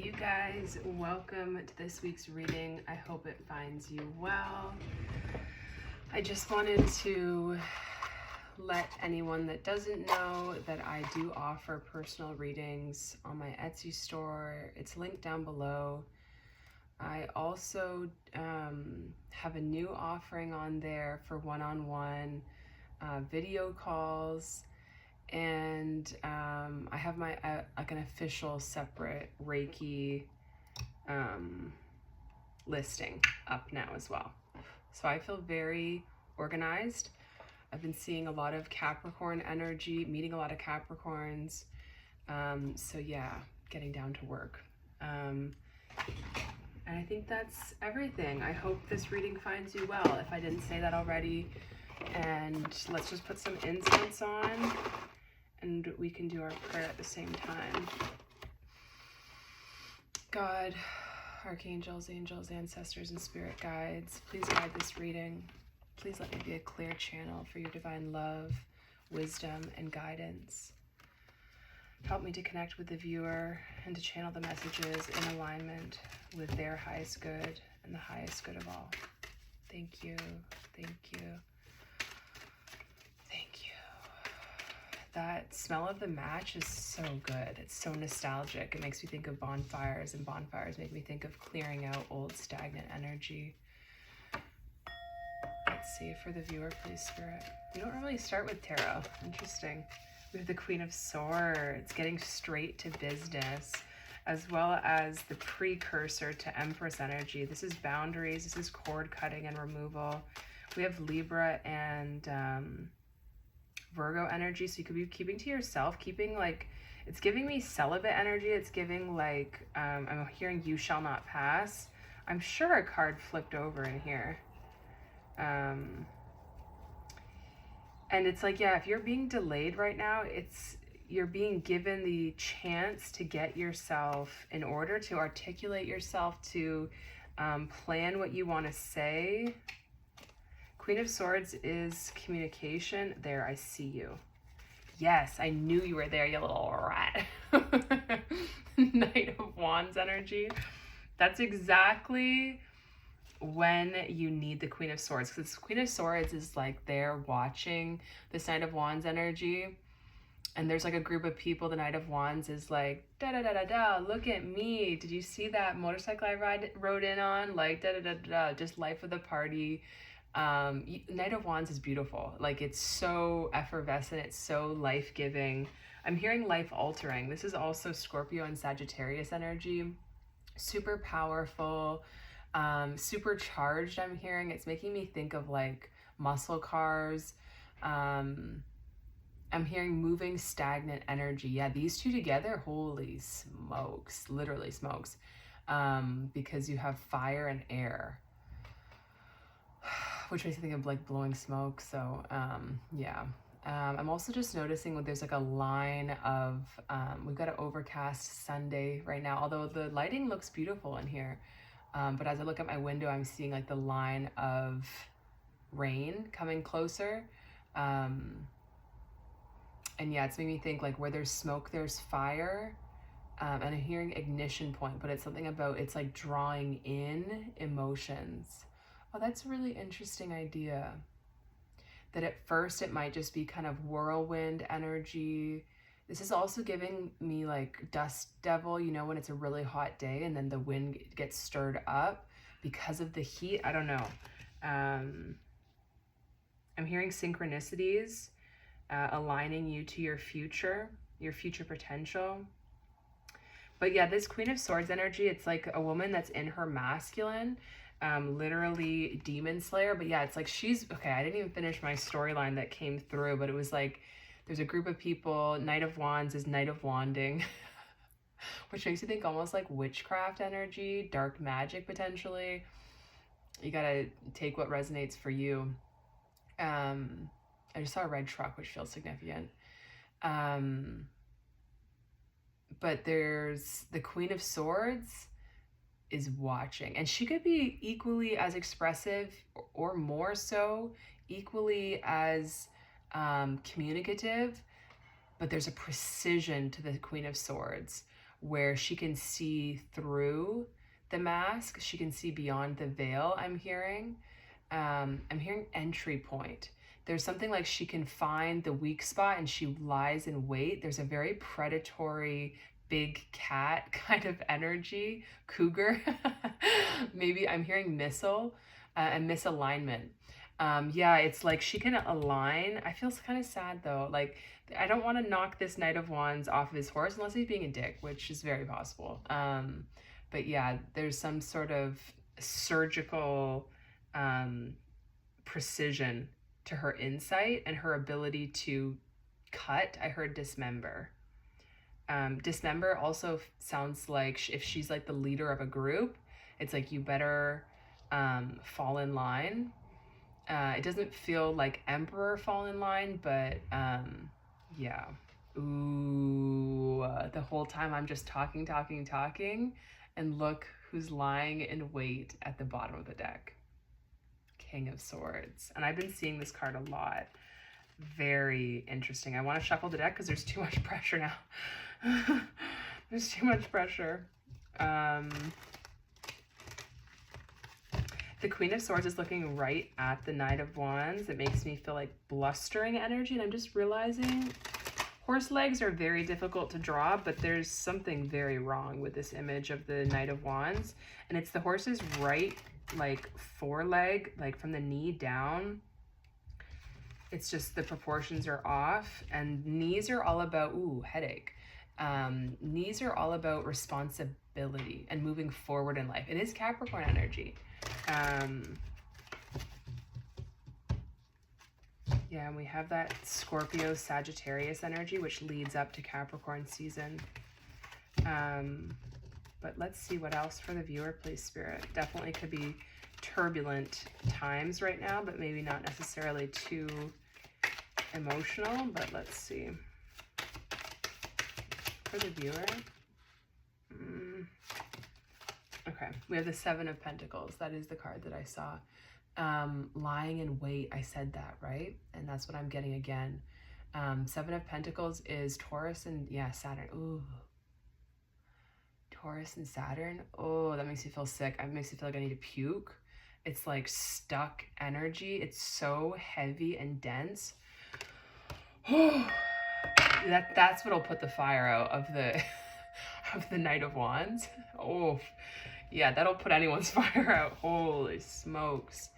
Hey you guys, welcome to this week's reading. I hope it finds you well. I just wanted to let anyone that doesn't know that I do offer personal readings on my Etsy store. It's linked down below. I also have a new offering on there for one-on-one video calls. And I have my like an official separate Reiki listing up now as well. So I feel very organized. I've been seeing a lot of Capricorn energy, meeting a lot of Capricorns. So yeah, getting down to work. And I think that's everything. I hope this reading finds you well, if I didn't say that already. And let's just put some incense on, and we can do our prayer at the same time. God, archangels, angels, ancestors, and spirit guides, please guide this reading. Please let me be a clear channel for your divine love, wisdom, and guidance. Help me to connect with the viewer and to channel the messages in alignment with their highest good and the highest good of all. Thank you. Thank you. That smell of the match is so good. It's so nostalgic. It makes me think of bonfires, and bonfires make me think of clearing out old stagnant energy. Let's see, for the viewer, please, Spirit. We don't really start with tarot. Interesting. We have the Queen of Swords, getting straight to business, as well as the precursor to Empress energy. This is boundaries. This is cord cutting and removal. We have Libra and Virgo energy, so you could be keeping to yourself, keeping like, it's giving me celibate energy. It's giving like, I'm hearing you shall not pass. I'm sure a card flipped over in here. And it's like, yeah, if you're being delayed right now, you're being given the chance to get yourself in order, to articulate yourself, to plan what you want to say. Queen of Swords is communication. There, I see you. Yes, I knew you were there, you little rat. Knight of Wands energy. That's exactly when you need the Queen of Swords, because Queen of Swords is like they're watching this Knight of Wands energy, and there's like a group of people. The Knight of Wands is like, da da da da da, look at me. Did you see that motorcycle I rode in on? Like, da da da da, just life of the party. Knight of Wands is beautiful. Like, it's so effervescent. It's so life-giving. I'm hearing life-altering. This is also Scorpio and Sagittarius energy. Super powerful, super charged, I'm hearing. It's making me think of like muscle cars. I'm hearing moving, stagnant energy. Yeah, these two together, holy smokes, literally smokes. Because you have fire and air, which makes me think of like blowing smoke. So yeah. I'm also just noticing there's like a line of, we've got an overcast Sunday right now, although the lighting looks beautiful in here. But as I look at my window, I'm seeing like the line of rain coming closer. And yeah, it's making me think like where there's smoke, there's fire. And I'm hearing ignition point, but it's something about, it's like drawing in emotions. Oh, that's a really interesting idea. That at first it might just be kind of whirlwind energy. This is also giving me like dust devil, you know, when it's a really hot day and then the wind gets stirred up because of the heat. I don't know. I'm hearing synchronicities, aligning you to your future potential. But yeah, this Queen of Swords energy, it's like a woman that's in her masculine. Literally demon slayer. But yeah, it's like she's okay. I didn't even finish my storyline that came through, but it was like there's a group of people. Knight of Wands is Knight of Wanding, which makes you think almost like witchcraft energy, dark magic potentially. You gotta take what resonates for you. I just saw a red truck, which feels significant. But there's the Queen of Swords is watching, and she could be equally as expressive or more so, equally as communicative, but there's a precision to the Queen of Swords where she can see through the mask. She can see beyond the veil, I'm hearing. I'm hearing entry point. There's something like she can find the weak spot and she lies in wait. There's a very predatory big cat kind of energy, cougar. Maybe I'm hearing missile and misalignment. Yeah, it's like she can align. I feel kind of sad though. Like, I don't want to knock this Knight of Wands off of his horse unless he's being a dick, which is very possible. But yeah, there's some sort of surgical precision to her insight and her ability to cut. I heard dismember. Dismember also sounds like if she's like the leader of a group, it's like you better fall in line. It doesn't feel like emperor fall in line, but yeah. Ooh, the whole time I'm just talking, and look who's lying in wait at the bottom of the deck. King of Swords. And I've been seeing this card a lot. Very interesting. I want to shuffle the deck because there's too much pressure now. There's too much pressure. The Queen of Swords is looking right at the Knight of Wands. It makes me feel like blustering energy, and I'm just realizing horse legs are very difficult to draw, but there's something very wrong with this image of the Knight of Wands, and it's the horse's right, like, foreleg, like from the knee down. It's just the proportions are off, and knees are all about, ooh, headache. Knees are all about responsibility and moving forward in life. It is Capricorn energy. Yeah, and we have that Scorpio Sagittarius energy, which leads up to Capricorn season. But let's see what else for the viewer, please, Spirit. Definitely could be turbulent times right now, but maybe not necessarily too emotional, but let's see. For the viewer. Okay, we have the Seven of Pentacles. That is the card that I saw. Lying in wait, I said that, right? And that's what I'm getting again. Seven of Pentacles is Taurus and, yeah, Saturn. Ooh. Taurus and Saturn. Oh, that makes me feel sick. It makes me feel like I need to puke. It's like stuck energy. It's so heavy and dense. That's what'll put the fire out of the of the Knight of Wands. Oh, yeah, that'll put anyone's fire out. Holy smokes.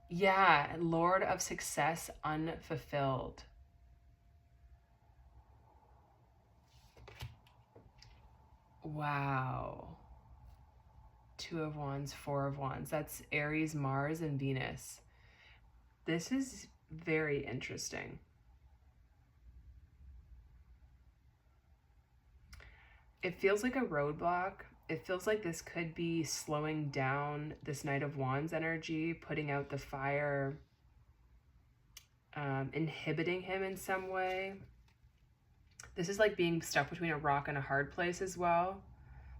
Yeah, Lord of Success unfulfilled. Wow. Two of Wands, Four of Wands. That's Aries, Mars, and Venus. This is very interesting. It feels like a roadblock. It feels like this could be slowing down this Knight of Wands energy, putting out the fire, inhibiting him in some way. This is like being stuck between a rock and a hard place as well.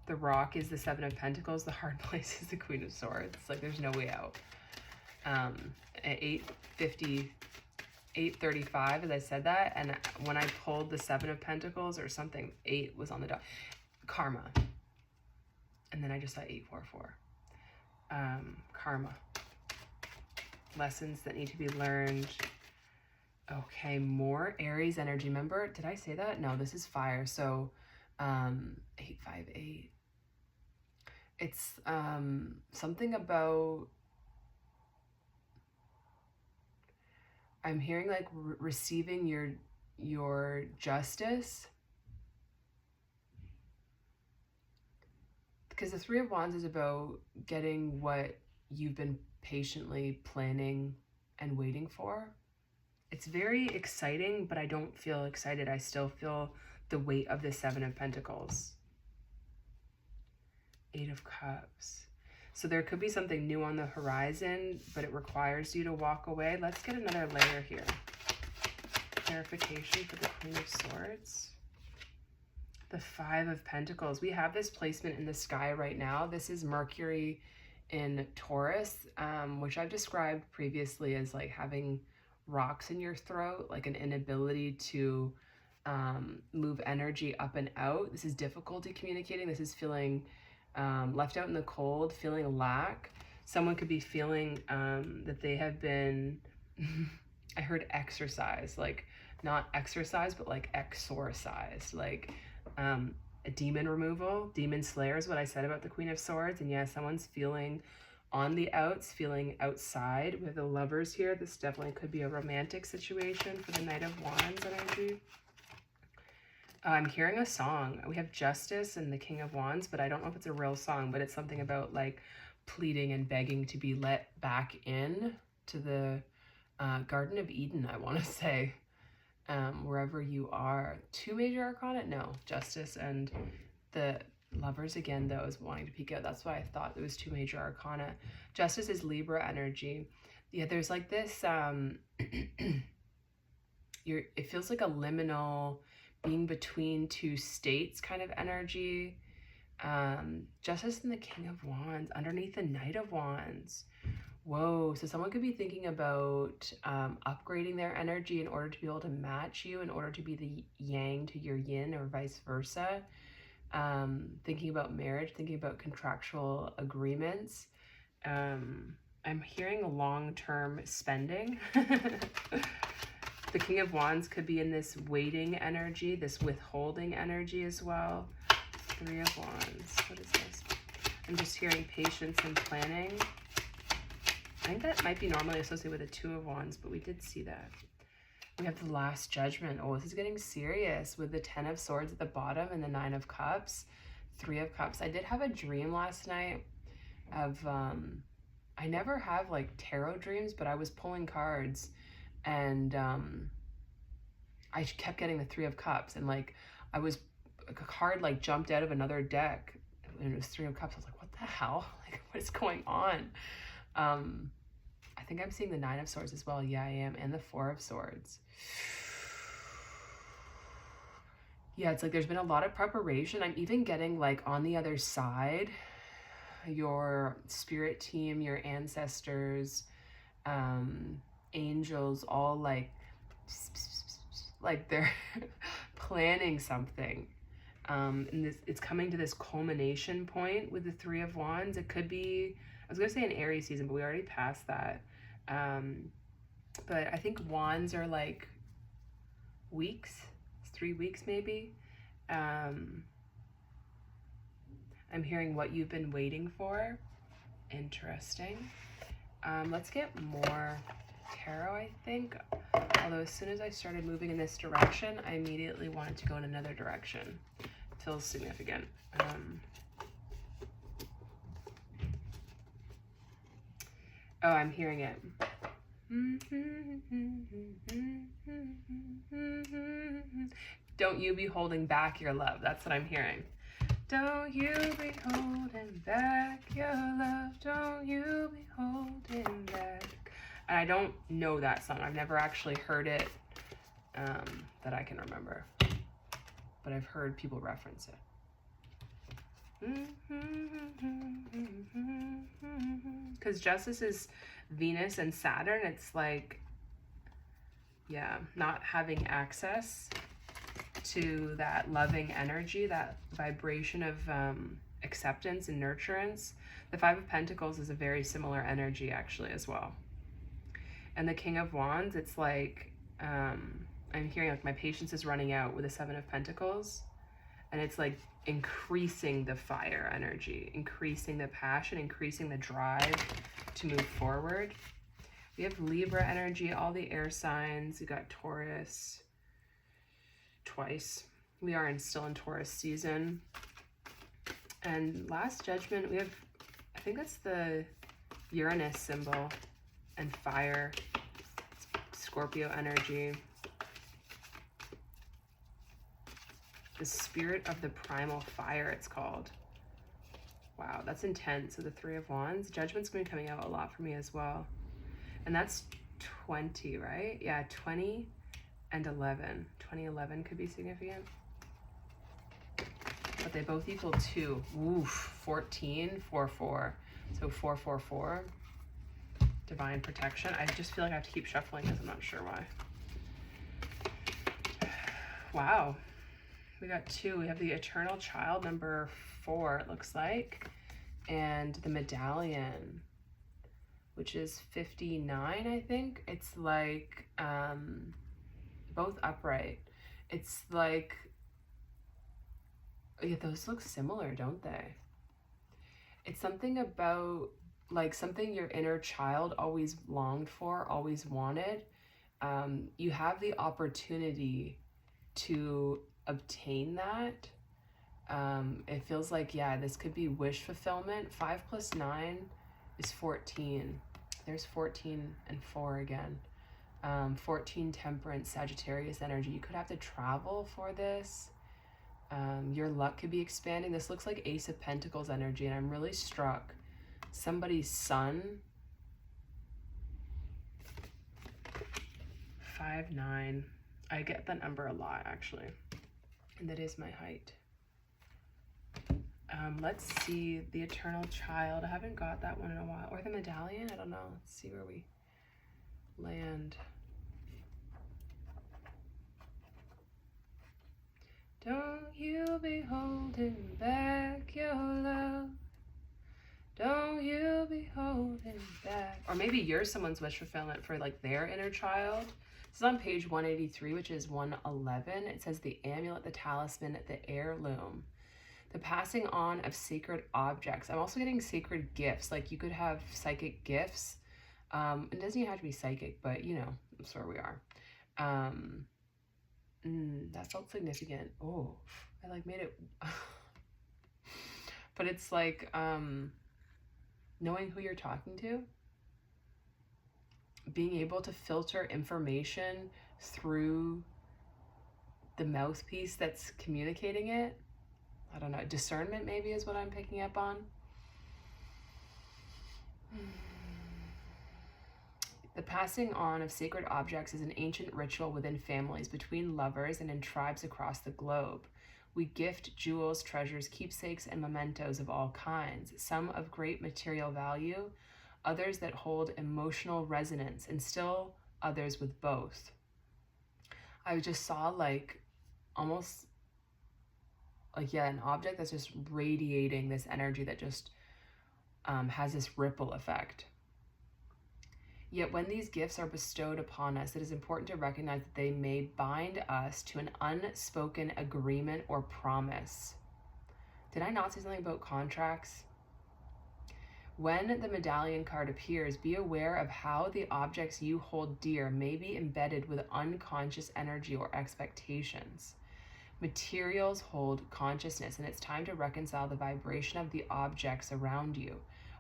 The rock is the Seven of Pentacles. The hard place is the Queen of Swords. It's like there's no way out. At 8:35, as I said that, and when I pulled the Seven of Pentacles or something, 8 was on the dot. Karma. And then I just saw 844. Karma. Lessons that need to be learned. Okay, more Aries energy. Remember, did I say that? No, this is fire. So 858. It's something about, I'm hearing like receiving your justice. Because the Three of Wands is about getting what you've been patiently planning and waiting for. It's very exciting, but I don't feel excited. I still feel the weight of the Seven of Pentacles. Eight of Cups. So there could be something new on the horizon, but it requires you to walk away. Let's get another layer here. Clarification for the Queen of Swords. The Five of Pentacles. We have this placement in the sky right now. This is Mercury in Taurus, which I've described previously as like having rocks in your throat, like an inability to move energy up and out. This is difficulty communicating. This is feeling left out in the cold, feeling lack. Someone could be feeling that they have been, I heard exercise, like not exercise, but like exorcised, like a demon removal, demon slayer is what I said about the Queen of Swords. And yeah, someone's feeling on the outs, feeling outside. With the Lovers here, this definitely could be a romantic situation for the Knight of Wands energy. I'm hearing a song. We have Justice and the King of Wands, but I don't know if it's a real song, but it's something about like pleading and begging to be let back in to the Garden of Eden, I want to say. Wherever you are. 2 major arcana? No, Justice and the Lovers again, though, is wanting to peek out. That's why I thought it was 2 major arcana. Justice is Libra energy. Yeah, there's like this, it feels like a liminal being between 2 states kind of energy. Justice and the King of Wands underneath the Knight of Wands. Whoa, so someone could be thinking about upgrading their energy in order to be able to match you, in order to be the yang to your yin, or vice versa. Thinking about marriage, thinking about contractual agreements. I'm hearing long-term spending. The King of Wands could be in this waiting energy, this withholding energy as well. 3 of Wands, what is this? I'm just hearing patience and planning. I think that might be normally associated with a 2 of Wands, but we did see that. We have the Last Judgment. Oh, this is getting serious with the 10 of Swords at the bottom and the 9 of Cups, 3 of Cups. I did have a dream last night of, I never have like tarot dreams, but I was pulling cards and I kept getting the 3 of Cups, and like a card like jumped out of another deck and it was 3 of Cups. I was like, what the hell? Like, what is going on? I think I'm seeing the 9 of Swords as well. Yeah, I am. And the 4 of Swords. Yeah, it's like there's been a lot of preparation. I'm even getting like on the other side, your spirit team, your ancestors, angels, all like they're planning something. And it's coming to this culmination point with the 3 of Wands. It could be, I was going to say an Aries season, but we already passed that. But I think Wands are like weeks, 3 weeks maybe. I'm hearing what you've been waiting for. Interesting. Let's get more tarot, I think. Although as soon as I started moving in this direction, I immediately wanted to go in another direction. It feels significant. Oh, I'm hearing it. Don't you be holding back your love. That's what I'm hearing. Don't you be holding back your love. Don't you be holding back. And I don't know that song. I've never actually heard it that I can remember. But I've heard people reference it. Because Justice is Venus and Saturn. It's like, yeah, not having access to that loving energy, that vibration of acceptance and nurturance. The 5 of Pentacles is a very similar energy actually as well. And the King of Wands, it's like, I'm hearing like my patience is running out with the 7 of Pentacles. And it's like increasing the fire energy, increasing the passion, increasing the drive to move forward. We have Libra energy, all the air signs. We got Taurus twice. We are still in Taurus season. And Last Judgment, we have, I think that's the Uranus symbol, and fire, Scorpio energy. The Spirit of the Primal Fire, it's called. Wow, that's intense. So the 3 of Wands. Judgment's going to be coming out a lot for me as well. And that's 20, right? Yeah, 20 and 11. 2011 could be significant. But they both equal 2. Oof, 14, 4, 4. So 4, 4, 4. Divine protection. I just feel like I have to keep shuffling this. I'm not sure why. Wow. We got 2. We have the Eternal Child, number 4, it looks like. And the Medallion, which is 59, I think. It's like both upright. It's like, yeah, those look similar, don't they? It's something about like something your inner child always longed for, always wanted. You have the opportunity to obtain that. It feels like, yeah, this could be wish fulfillment. 5 plus 9 is 14. There's 14 and 4 again. 14 Temperance, Sagittarius energy. You could have to travel for this. Your luck could be expanding. This looks like Ace of Pentacles energy, and I'm really struck. Somebody's son. 5'9". I get that number a lot, actually. And that is my height. Let's see the Eternal Child. I haven't got that one in a while. Or the Medallion? I don't know. Let's see where we land. Don't you be holding back your love. Don't you be holding back. Or maybe you're someone's wish fulfillment for like their inner child. This is on page 183, which is 111. It says the amulet, the talisman, the heirloom. The passing on of sacred objects. I'm also getting sacred gifts. Like you could have psychic gifts. It doesn't even have to be psychic, but you know, that's where we are. That felt significant. Oh, I like made it. But it's like knowing who you're talking to. Being able to filter information through the mouthpiece that's communicating it. I don't know, discernment maybe is what I'm picking up on. The passing on of sacred objects is an ancient ritual within families, between lovers, and in tribes across the globe. We gift jewels, treasures, keepsakes, and mementos of all kinds, some of great material value, others that hold emotional resonance, and still others with both. I just saw like almost like, yeah, an object that's just radiating this energy that just has this ripple effect. Yet when these gifts are bestowed upon us, it is important to recognize that they may bind us to an unspoken agreement or promise. Did I not say something about contracts? When the Medallion card appears, be aware of how the objects you hold dear may be embedded with unconscious energy or expectations. Materials hold consciousness, and it's time to reconcile the vibration of the objects around you.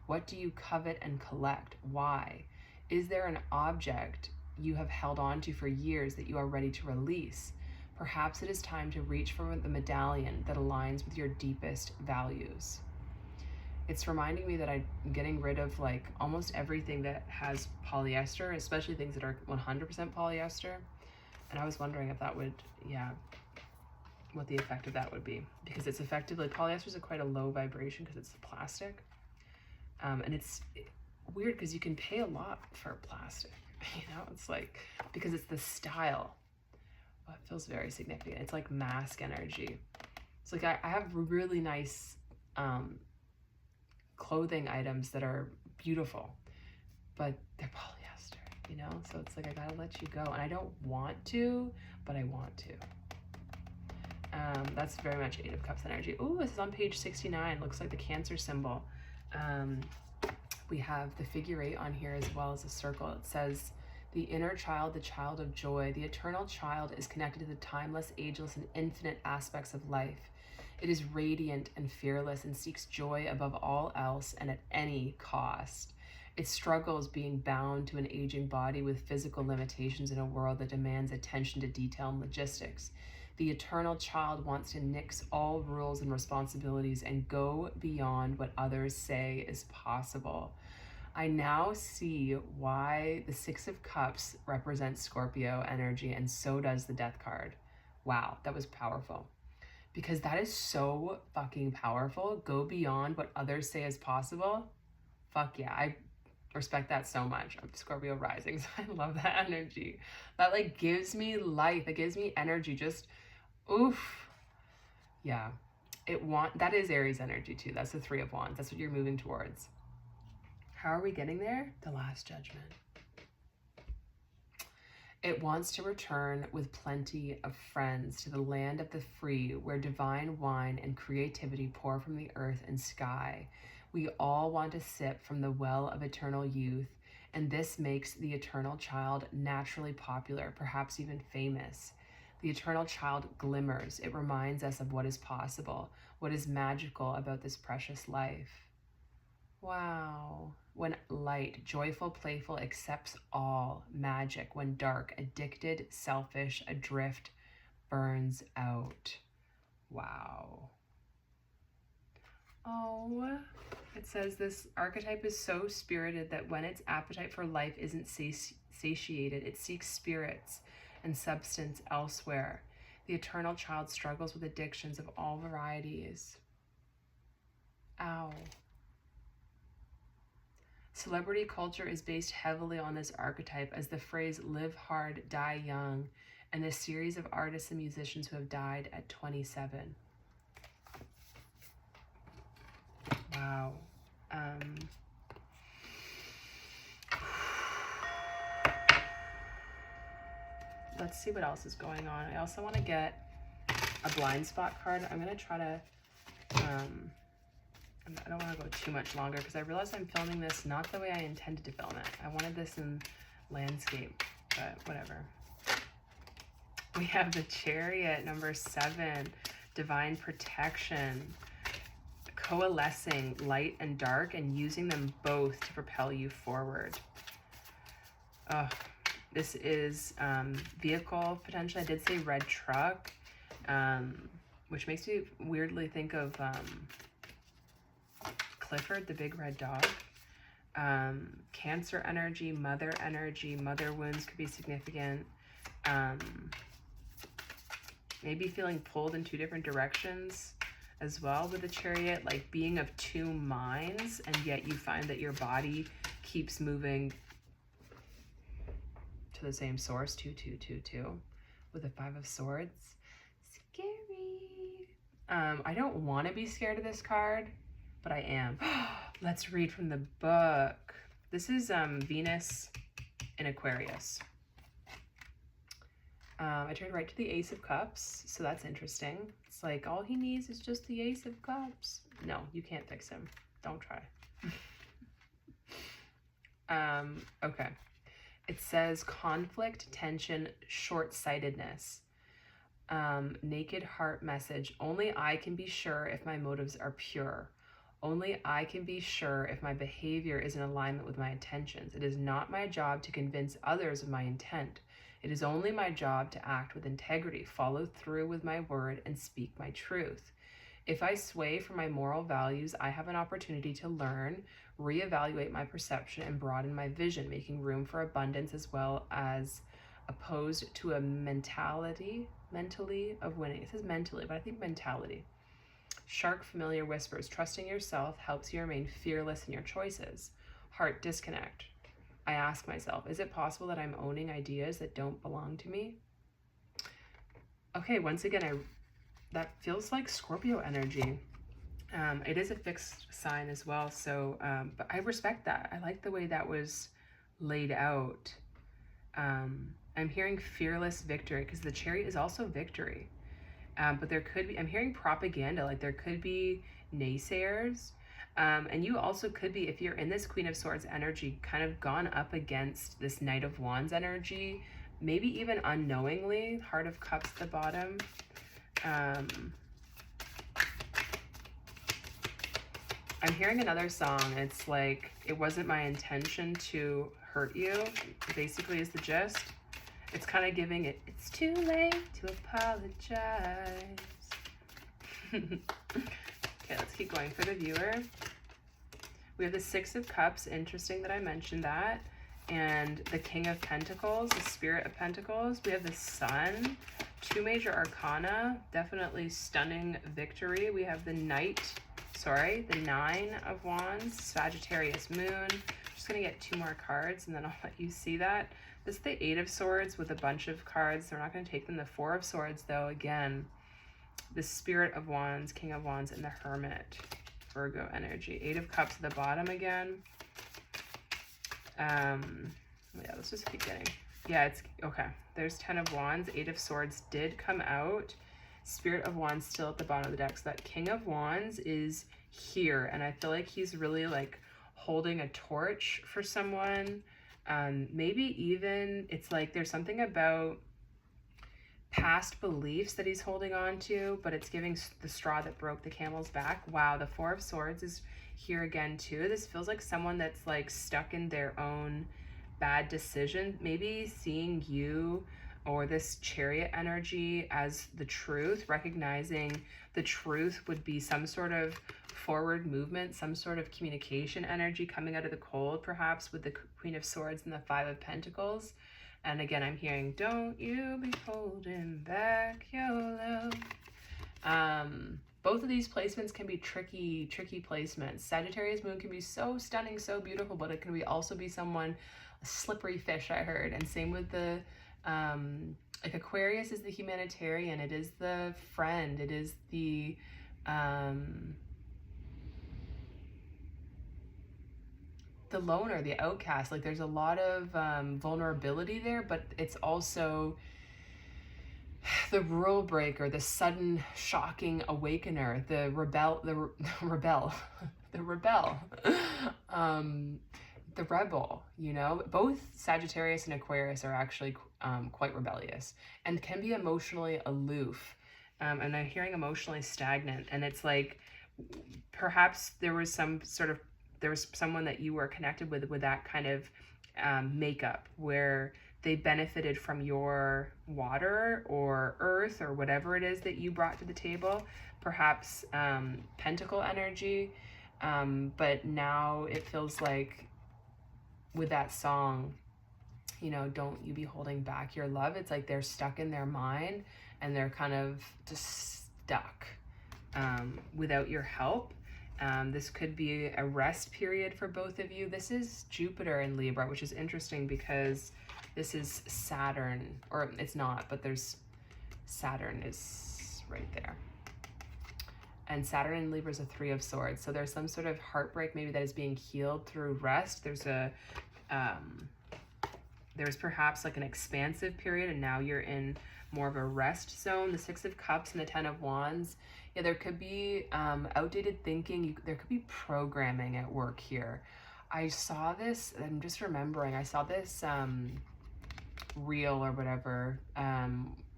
What do you covet and collect? Why? Is there an object you have held on to for years that you are ready to release? Perhaps it is time to reach for the medallion that aligns with your deepest values. It's reminding me that I'm getting rid of like almost everything that has polyester, especially things that are 100% polyester. And I was wondering if that would, what the effect of that would be, because it's effectively, polyester is quite a low vibration because it's plastic. And it's weird because you can pay a lot for plastic, it's like, because it's the style. Well, it feels very significant. It's like mask energy. It's like I have really nice clothing items that are beautiful, but they're polyester, so it's like I gotta let you go, and I don't want to, but I want to. That's very much 8 of Cups energy. Ooh, this is on page 69. Looks like the Cancer symbol. We have the figure 8 on here as well as a circle. It says, the inner child, the child of joy. The eternal child is connected to the timeless, ageless, and infinite aspects of life. It is radiant and fearless and seeks joy above all else and at any cost. It struggles being bound to an aging body with physical limitations in a world that demands attention to detail and logistics. The eternal child wants to nix all rules and responsibilities and go beyond what others say is possible. I now see why the 6 of Cups represents Scorpio energy, and so does the Death card. Wow, that was powerful. Because that is so fucking powerful. Go beyond what others say is possible. Fuck yeah, I respect that so much. I'm Scorpio rising, so I love that energy. That like gives me life. It gives me energy. Just Oof. Yeah. That is Aries energy too. That's the Three of Wands. That's what you're moving towards. How are we getting there? The Last Judgment. It wants to return with plenty of friends to the land of the free, where divine wine and creativity pour from the earth and sky. We all want to sip from the well of eternal youth, and this makes the eternal child naturally popular, perhaps even famous. The eternal child glimmers. It reminds us of what is possible, what is magical about this precious life. Wow. When light, joyful, playful, accepts all, magic. When dark, addicted, selfish, adrift, burns out. Wow. Oh, it says this archetype is so spirited that when its appetite for life isn't satiated, it seeks spirits and substance elsewhere. The eternal child struggles with addictions of all varieties. Ow. Celebrity culture is based heavily on this archetype, as the phrase live hard, die young, and the series of artists and musicians who have died at 27. Wow. Let's see what else is going on. I also want to get a blind spot card. I'm going to try to, I don't want to go too much longer because I realize I'm filming this not the way I intended to film it. I wanted this in landscape, but whatever. We have the Chariot, number 7, divine protection, coalescing light and dark and using them both to propel you forward. This is vehicle potential. I did say red truck, which makes me weirdly think of Clifford, the big red dog. Cancer energy, mother wounds could be significant. Maybe feeling pulled in 2 different directions as well with the Chariot, like being of 2 minds, and yet you find that your body keeps moving to the same source, 2, 2, 2, 2, with the 5 of Swords. Scary. I don't want to be scared of this card, but I am. Let's read from the book. This is Venus in Aquarius. I turned right to the Ace of Cups, so that's interesting. It's like, all he needs is just the Ace of Cups. No, you can't fix him. Don't try. Okay. It says conflict, tension, short-sightedness. Naked heart message. Only I can be sure if my motives are pure. Only I can be sure if my behavior is in alignment with my intentions. It is not my job to convince others of my intent. It is only my job to act with integrity, follow through with my word, and speak my truth. If I sway from my moral values, I have an opportunity to learn, reevaluate my perception, and broaden my vision, making room for abundance as well as opposed to a mentally of winning. It says mentally, but I think mentality. Shark familiar whispers. Trusting yourself helps you remain fearless in your choices. Heart disconnect. I ask myself, is it possible that I'm owning ideas that don't belong to me? Okay, once again, that feels like Scorpio energy. It is a fixed sign as well, so, but I respect that. I like the way that was laid out. I'm hearing fearless victory, because the Chariot is also victory. But there could be, I'm hearing propaganda, like there could be naysayers. And you also could be, if you're in this Queen of Swords energy, kind of gone up against this Knight of Wands energy, maybe even unknowingly. Heart of Cups at the bottom. I'm hearing another song. It's like, it wasn't my intention to hurt you, basically is the gist. It's kind of giving it, it's too late to apologize. Okay, let's keep going for the viewer. We have the Six of Cups. Interesting that I mentioned that. And the King of Pentacles, the Spirit of Pentacles. We have the Sun. 2 major arcana. Definitely stunning victory. We have the Nine of Wands, Sagittarius Moon. just gonna get 2 more cards and then I'll let you see that. This is the 8 of Swords with a bunch of cards. We're not gonna take them. The 4 of Swords though, again, the Spirit of Wands, King of Wands, and the Hermit, Virgo energy. 8 of Cups at the bottom again. Yeah, let's just keep getting. Yeah, it's okay. There's 10 of Wands. 8 of Swords did come out. Spirit of Wands still at the bottom of the deck. So that King of Wands is here, and I feel like he's really like holding a torch for someone. Maybe even it's like there's something about past beliefs that he's holding on to, but it's giving the straw that broke the camel's back. Wow, the 4 of Swords is here again too. This feels like someone that's like stuck in their own bad decision, maybe seeing you or this Chariot energy as the truth, recognizing the truth would be some sort of forward movement, some sort of communication energy coming out of the cold, perhaps with the Queen of Swords and the 5 of Pentacles. And again, I'm hearing, don't you be holding back your love. Both of these placements can be tricky placements. Sagittarius moon can be so stunning, so beautiful, but it can also be someone, a slippery fish, I heard. And same with the, like Aquarius is the humanitarian, it is the friend, it is the, loner, the outcast. Like there's a lot of vulnerability there, but it's also the rule breaker, the sudden shocking awakener, the rebel, the rebel, you know. Both Sagittarius and Aquarius are actually quite rebellious and can be emotionally aloof, and I'm hearing emotionally stagnant. And it's like perhaps there was someone that you were connected with that kind of makeup, where they benefited from your water or earth or whatever it is that you brought to the table, perhaps pentacle energy. But now it feels like with that song, you know, don't you be holding back your love. It's like they're stuck in their mind and they're kind of just stuck without your help. This could be a rest period for both of you. This is Jupiter in Libra, which is interesting because this is Saturn, or it's not, but there's Saturn is right there. And Saturn in Libra is a 3 of Swords. So there's some sort of heartbreak maybe that is being healed through rest. There's there's perhaps like an expansive period, and now you're in more of a rest zone. The 6 of Cups and the 10 of Wands. Yeah, there could be outdated thinking. There could be programming at work here. I saw this, I'm just remembering, I saw this reel or whatever,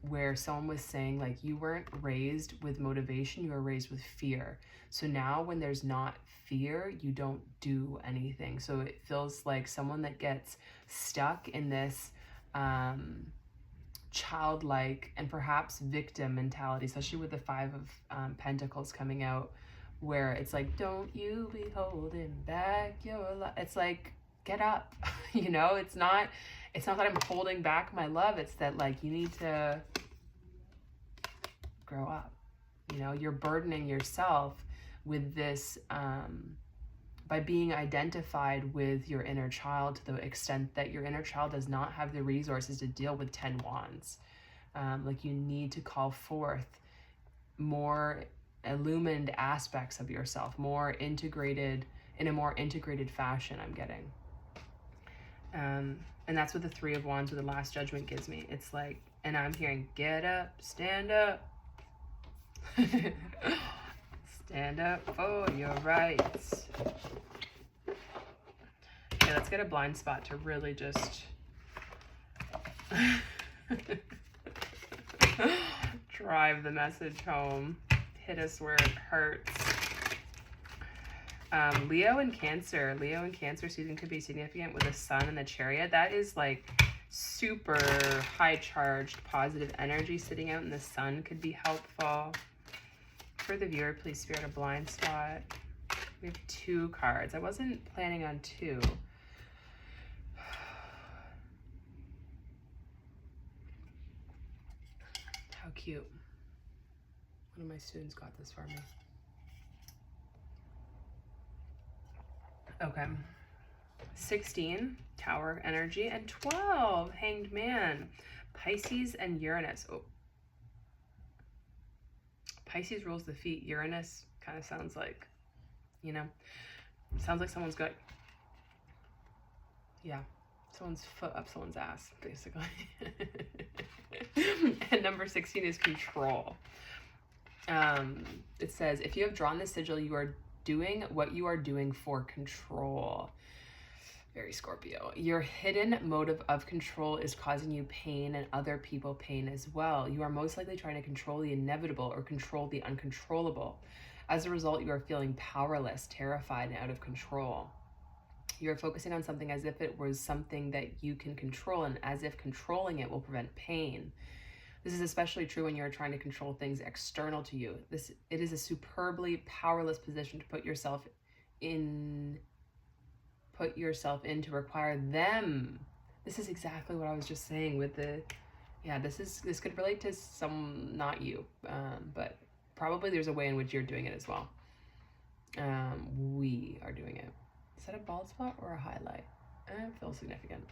where someone was saying like, you weren't raised with motivation, you were raised with fear. So now when there's not fear, you don't do anything. So it feels like someone that gets stuck in this childlike and perhaps victim mentality, especially with the 5 of Pentacles coming out, where it's like, don't you be holding back your love. It's like, get up. You know, it's not that I'm holding back my love, it's that like you need to grow up. You know, you're burdening yourself with this by being identified with your inner child, to the extent that your inner child does not have the resources to deal with 10 wands. Like you need to call forth more illumined aspects of yourself, more integrated, in a more integrated fashion, I'm getting. And that's what the 3 of Wands with the Last Judgment gives me. It's like, and I'm hearing, get up, stand up. Stand up for your rights. Okay, let's get a blind spot to really just drive the message home. Hit us where it hurts. Leo and Cancer. Leo and Cancer season could be significant with the Sun and the Chariot. That is like super high charged positive energy sitting out in the Sun could be helpful. For the viewer, please Spirit a blind spot. We have 2 cards. I wasn't planning on 2. How cute. One of my students got this for me. Okay. 16, Tower energy, and 12, Hanged Man, Pisces and Uranus. Oh, Pisces rules the feet. Uranus kind of sounds like, you know, sounds like someone's got, yeah, someone's foot up someone's ass, basically. And number 16 is control. It says, if you have drawn the sigil, you are doing what you are doing for control. Very Scorpio. Your hidden motive of control is causing you pain and other people pain as well. You are most likely trying to control the inevitable or control the uncontrollable. As a result, you are feeling powerless, terrified, and out of control. You are focusing on something as if it was something that you can control and as if controlling it will prevent pain. This is especially true when you're trying to control things external to you. It is a superbly powerless position to put yourself in to require them. This is exactly what I was just saying with the, yeah, this could relate to some, not you, but probably there's a way in which you're doing it as well. We are doing it. Is that a bald spot or a highlight? It feels significant.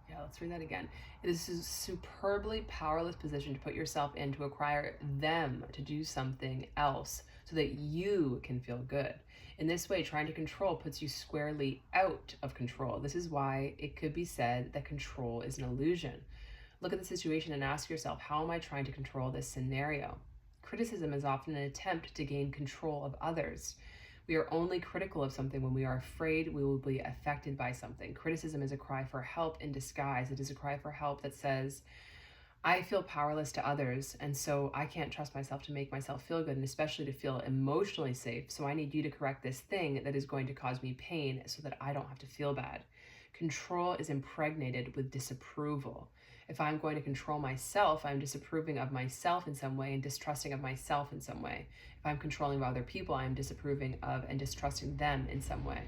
Yeah, let's read that again. It is a superbly powerless position to put yourself in to require them to do something else so that you can feel good. In this way, trying to control puts you squarely out of control. This is why it could be said that control is an illusion. Look at the situation and ask yourself, how am I trying to control this scenario? Criticism is often an attempt to gain control of others. We are only critical of something when we are afraid we will be affected by something. Criticism is a cry for help in disguise. It is a cry for help that says, I feel powerless to others, and so I can't trust myself to make myself feel good, and especially to feel emotionally safe. So I need you to correct this thing that is going to cause me pain so that I don't have to feel bad. Control is impregnated with disapproval. If I'm going to control myself, I'm disapproving of myself in some way and distrusting of myself in some way. If I'm controlling other people, I'm disapproving of and distrusting them in some way.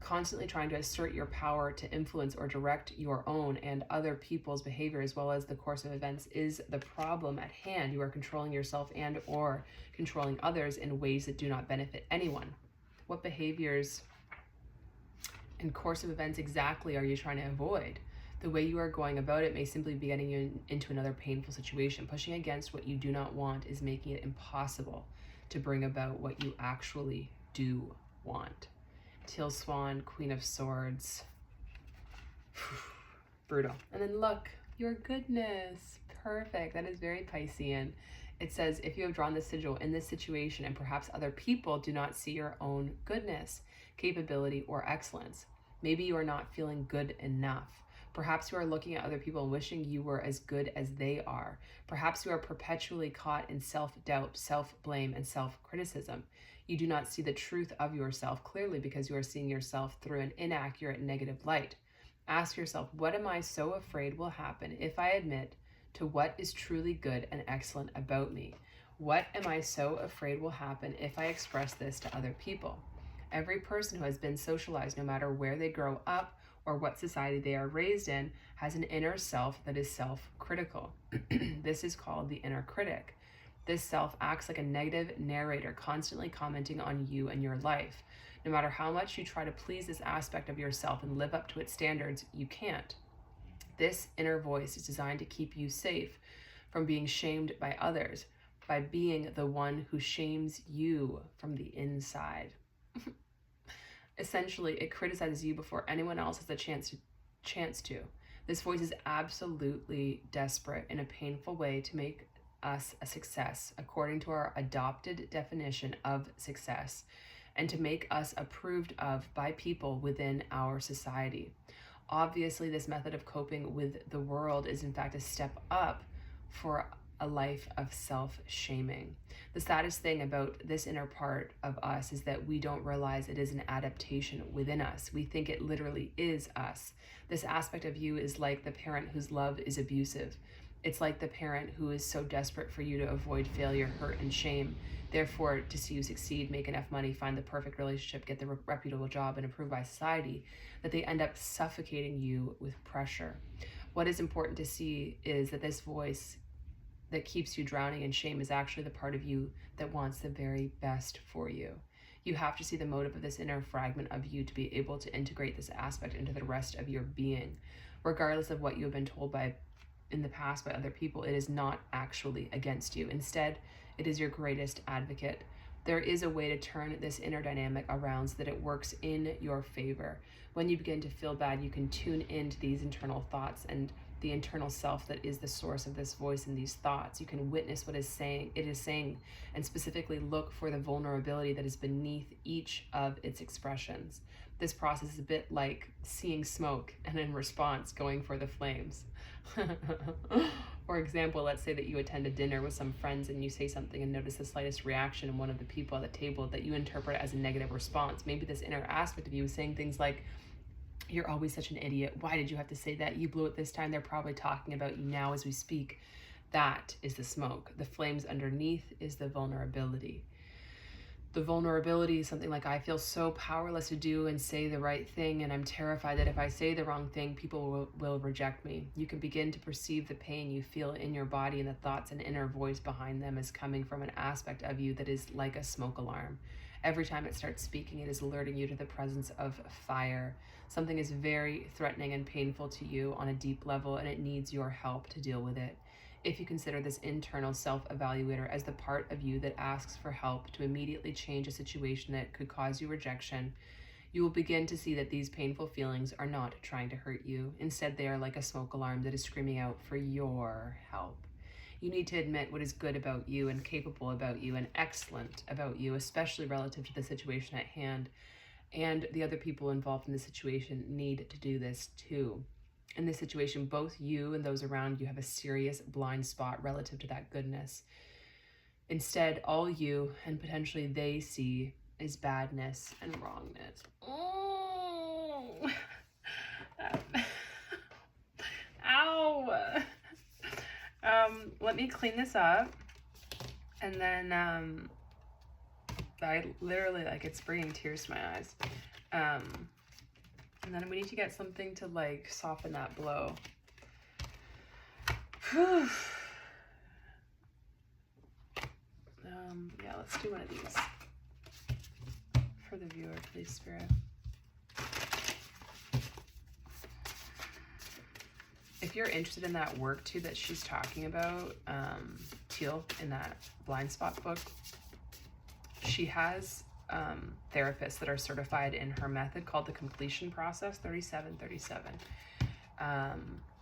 Constantly trying to assert your power to influence or direct your own and other people's behavior as well as the course of events is the problem at hand. You are controlling yourself and or controlling others in ways that do not benefit anyone. What behaviors and course of events exactly are you trying to avoid? The way you are going about it may simply be getting you into another painful situation. Pushing against what you do not want is making it impossible to bring about what you actually do want. Teal Swan, Queen of Swords. Brutal. And then look, your goodness. Perfect. That is very Piscean. It says, if you have drawn the sigil in this situation and perhaps other people do not see your own goodness, capability, or excellence, maybe you are not feeling good enough. Perhaps you are looking at other people and wishing you were as good as they are. Perhaps you are perpetually caught in self-doubt, self-blame, and self-criticism. You do not see the truth of yourself clearly because you are seeing yourself through an inaccurate negative light. Ask yourself, what am I so afraid will happen if I admit to what is truly good and excellent about me? What am I so afraid will happen if I express this to other people? Every person who has been socialized, no matter where they grow up or what society they are raised in, has an inner self that is self-critical. This is called the inner critic. This self acts like a negative narrator, constantly commenting on you and your life. No matter how much you try to please this aspect of yourself and live up to its standards, you can't. This inner voice is designed to keep you safe from being shamed by others, by being the one who shames you from the inside. Essentially, it criticizes you before anyone else has a chance to. This voice is absolutely desperate in a painful way to make us a success, according to our adopted definition of success, and to make us approved of by people within our society. Obviously, this method of coping with the world is in fact a step up for a life of self-shaming. The saddest thing about this inner part of us is that we don't realize it is an adaptation within us. We think it literally is us. This aspect of you is like the parent whose love is abusive. It's like the parent who is so desperate for you to avoid failure, hurt, and shame. Therefore, to see you succeed, make enough money, find the perfect relationship, get the reputable job, and approved by society, that they end up suffocating you with pressure. What is important to see is that this voice that keeps you drowning in shame is actually the part of you that wants the very best for you. You have to see the motive of this inner fragment of you to be able to integrate this aspect into the rest of your being. Regardless of what you have been told by in the past by other people, it is not actually against you. Instead, it is your greatest advocate. There is a way to turn this inner dynamic around so that it works in your favor. When you begin to feel bad, you can tune into these internal thoughts and the internal self that is the source of this voice and these thoughts. You can witness what it is saying, and specifically look for the vulnerability that is beneath each of its expressions. This process is a bit like seeing smoke and in response going for the flames. For example, let's say that you attend a dinner with some friends and you say something and notice the slightest reaction in one of the people at the table that you interpret as a negative response. Maybe this inner aspect of you is saying things like, "You're always such an idiot. Why did you have to say that? You blew it this time. They're probably talking about you now as we speak." That is the smoke. The flames underneath is the vulnerability. The vulnerability is something like, I feel so powerless to do and say the right thing, and I'm terrified that if I say the wrong thing, people will reject me. You can begin to perceive the pain you feel in your body and the thoughts and inner voice behind them as coming from an aspect of you that is like a smoke alarm. Every time it starts speaking, it is alerting you to the presence of fire. Something is very threatening and painful to you on a deep level, and it needs your help to deal with it. If you consider this internal self-evaluator as the part of you that asks for help to immediately change a situation that could cause you rejection, you will begin to see that these painful feelings are not trying to hurt you. Instead, they are like a smoke alarm that is screaming out for your help. You need to admit what is good about you and capable about you and excellent about you, especially relative to the situation at hand. And the other people involved in the situation need to do this too. In this situation, both you and those around you have a serious blind spot relative to that goodness. Instead, all you and potentially they see is badness and wrongness. Oh. Ow. Let me clean this up. And then I literally, like, it's bringing tears to my eyes. And then we need to get something to like soften that blow. Yeah, let's do one of these for the viewer, please, Spirit. If you're interested in that work too that she's talking about, Teal, in that blind spot book, she has therapists that are certified in her method called the completion process 3737,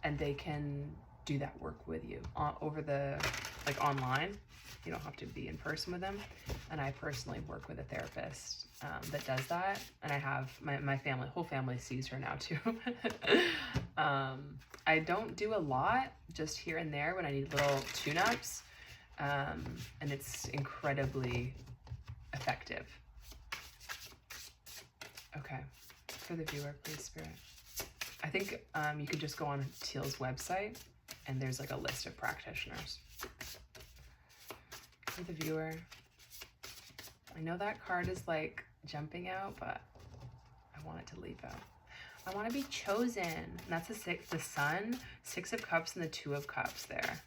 and they can do that work with you over the online. You don't have to be in person with them, and I personally work with a therapist that does that, and I have my whole family sees her now too. I don't do a lot, just here and there when I need little tune-ups, and it's incredibly effective. Okay, for the viewer, please, Spirit. I think you could just go on Teal's website and there's like a list of practitioners. For the viewer, I know that card is like jumping out, but I want it to leap out. I want to be chosen. And that's the Sun, 6 of Cups, and the 2 of Cups there.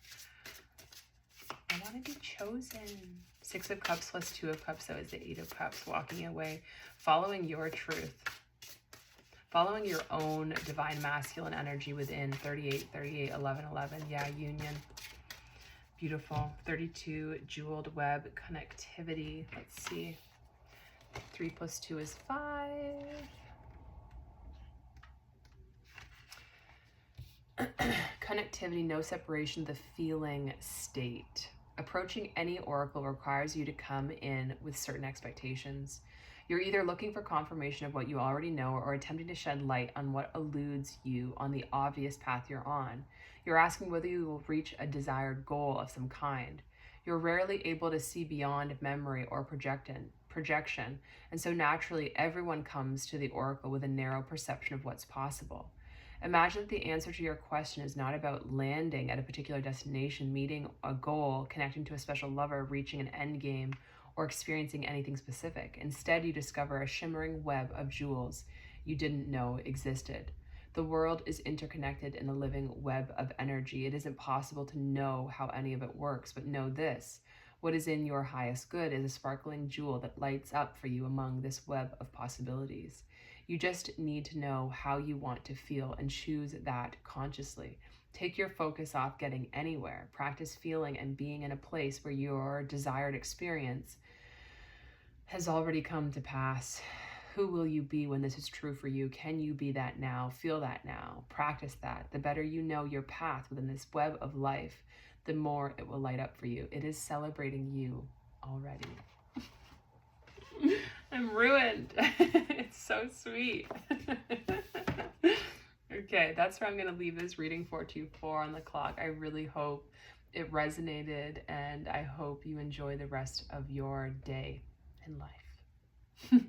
I want to be chosen. 6 of Cups plus 2 of Cups, so is the 8 of Cups, walking away, following your truth, following your own divine masculine energy within. 38, 38, 11, 11, yeah, union. Beautiful. 32, jeweled web, connectivity. Let's see. 3 plus 2 is 5. Connectivity, no separation, the feeling state. Approaching any oracle requires you to come in with certain expectations. You're either looking for confirmation of what you already know or attempting to shed light on what eludes you on the obvious path you're on. You're asking whether you will reach a desired goal of some kind. You're rarely able to see beyond memory or projection, and so naturally everyone comes to the oracle with a narrow perception of what's possible. Imagine that the answer to your question is not about landing at a particular destination, meeting a goal, connecting to a special lover, reaching an end game, or experiencing anything specific. Instead, you discover a shimmering web of jewels you didn't know existed. The world is interconnected in a living web of energy. It isn't possible to know how any of it works, but know this. What is in your highest good is a sparkling jewel that lights up for you among this web of possibilities. You just need to know how you want to feel and choose that consciously. Take your focus off getting anywhere. Practice feeling and being in a place where your desired experience has already come to pass. Who will you be when this is true for you? Can you be that now? Feel that now. Practice that. The better you know your path within this web of life, the more it will light up for you. It is celebrating you already. I'm ruined. It's so sweet. Okay, that's where I'm going to leave this reading for 4 on the clock. I really hope it resonated, and I hope you enjoy the rest of your day and life.